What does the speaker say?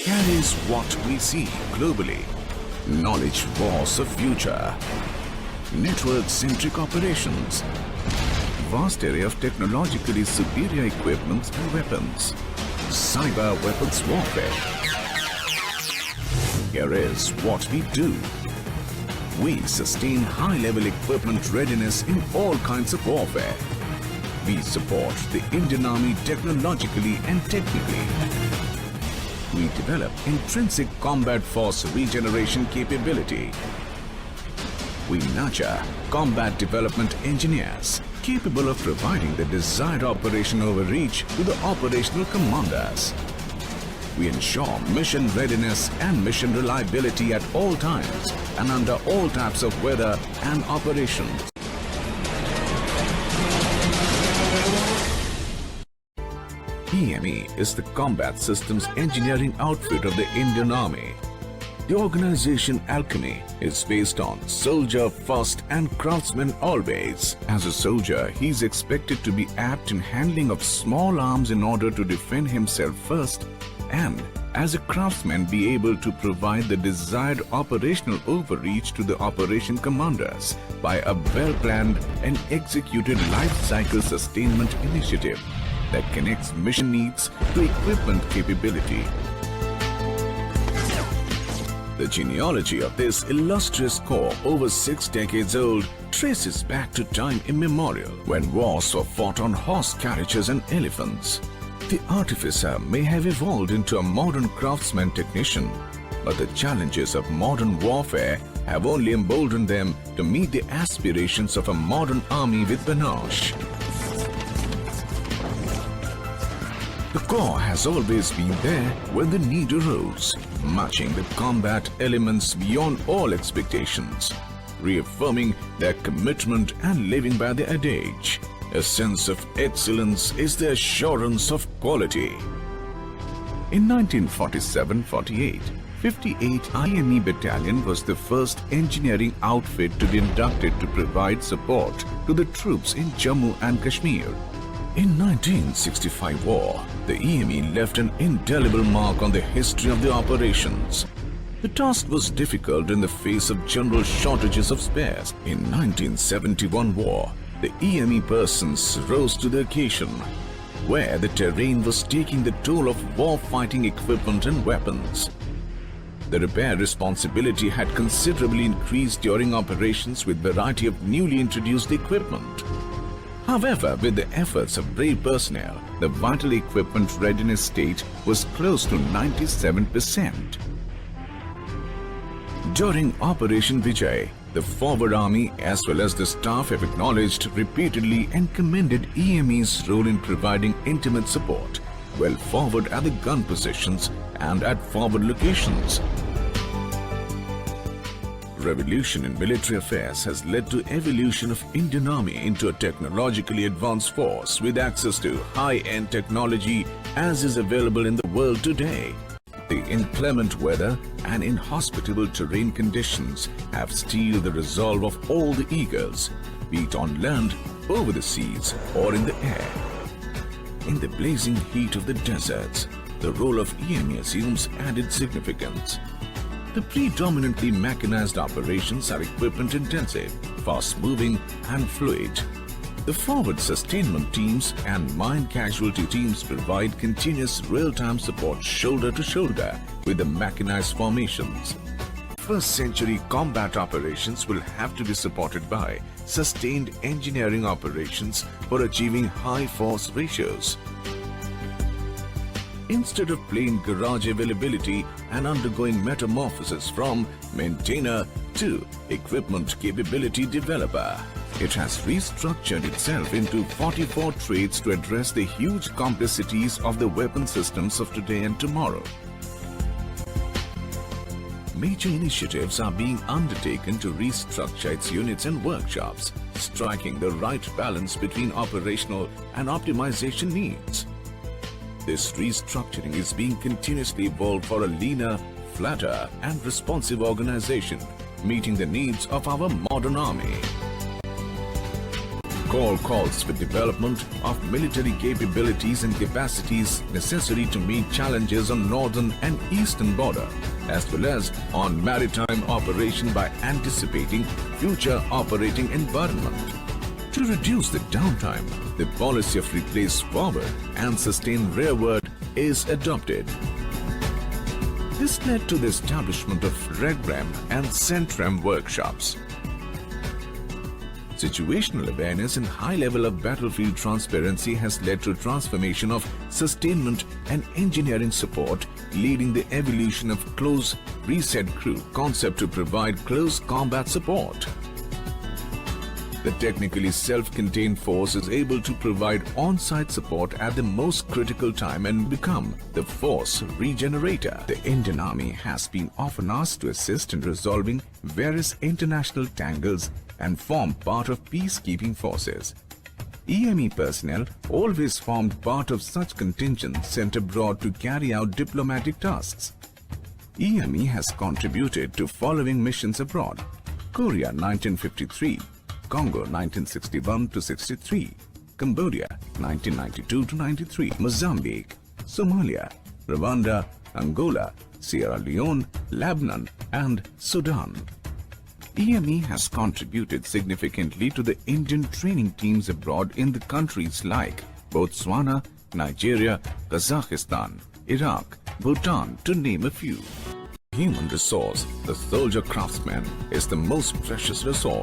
carries what we see globally. Knowledge wars of future. Network-centric operations. Vast area of technologically superior equipments and weapons. Cyber weapons warfare. Here is what we do. We sustain high-level equipment readiness in all kinds of warfare. We support the Indian Army technologically and technically. We develop intrinsic combat force regeneration capability. We nurture combat development engineers capable of providing the desired operation overreach to the operational commanders. We ensure mission readiness and mission reliability at all times and under all types of weather and operations. EME is the combat systems engineering outfit of the Indian Army. The organization alchemy is based on soldier first and craftsman always. As a soldier, he is expected to be apt in handling of small arms in order to defend himself first, and as a craftsman be able to provide the desired operational overreach to the operation commanders by a well-planned and executed life cycle sustainment initiative that connects mission needs to equipment capability. The genealogy of this illustrious corps, over 6 decades old, traces back to time immemorial when wars were fought on horse carriages and elephants. The artificer may have evolved into a modern craftsman technician, but the challenges of modern warfare have only emboldened them to meet the aspirations of a modern army with panache. The Corps has always been there when the need arose, matching the combat elements beyond all expectations, reaffirming their commitment and living by the adage, a sense of excellence is the assurance of quality. In 1947-48, 58 EME Battalion was the first engineering outfit to be inducted to provide support to the troops in Jammu and Kashmir. In 1965 war, the EME left an indelible mark on the history of the operations. The task was difficult in the face of general shortages of spares. In 1971 war, the EME persons rose to the occasion, where the terrain was taking the toll of war-fighting equipment and weapons. The repair responsibility had considerably increased during operations with variety of newly introduced equipment. However, with the efforts of brave personnel, the vital equipment readiness state was close to 97%. During Operation Vijay, the forward army as well as the staff have acknowledged repeatedly and commended EME's role in providing intimate support, well forward at the gun positions and at forward locations. Revolution in military affairs has led to evolution of Indian Army into a technologically advanced force with access to high-end technology as is available in the world today. The inclement weather and inhospitable terrain conditions have steeled the resolve of all the eagles, be it on land, over the seas or in the air. In the blazing heat of the deserts, the role of EME assumes added significance. The predominantly mechanized operations are equipment-intensive, fast-moving and fluid. The forward sustainment teams and mine casualty teams provide continuous real-time support shoulder to shoulder with the mechanized formations. First-century combat operations will have to be supported by sustained engineering operations for achieving high force ratios. Instead of plain garage availability and undergoing metamorphosis from maintainer to equipment capability developer, it has restructured itself into 44 trades to address the huge complexities of the weapon systems of today and tomorrow. Major initiatives are being undertaken to restructure its units and workshops, striking the right balance between operational and optimization needs. This restructuring is being continuously evolved for a leaner, flatter and responsive organization, meeting the needs of our modern army. Corps calls for development of military capabilities and capacities necessary to meet challenges on northern and eastern border, as well as on maritime operation by anticipating future operating environment. To reduce the downtime, the policy of replace forward and sustain rearward is adopted. This led to the establishment of RegRem and CENTREM workshops. Situational awareness and high level of battlefield transparency has led to transformation of sustainment and engineering support, leading the evolution of close reset crew concept to provide close combat support. The technically self-contained force is able to provide on-site support at the most critical time and become the force regenerator. The Indian Army has been often asked to assist in resolving various international tangles and form part of peacekeeping forces. EME personnel always formed part of such contingents sent abroad to carry out diplomatic tasks. EME has contributed to following missions abroad: Korea 1953, Congo 1961-63, Cambodia 1992-93, Mozambique, Somalia, Rwanda, Angola, Sierra Leone, Lebanon and Sudan. EME has contributed significantly to the Indian training teams abroad in the countries like Botswana, Nigeria, Kazakhstan, Iraq, Bhutan, to name a few. Human resource, the soldier craftsman, is the most precious resource.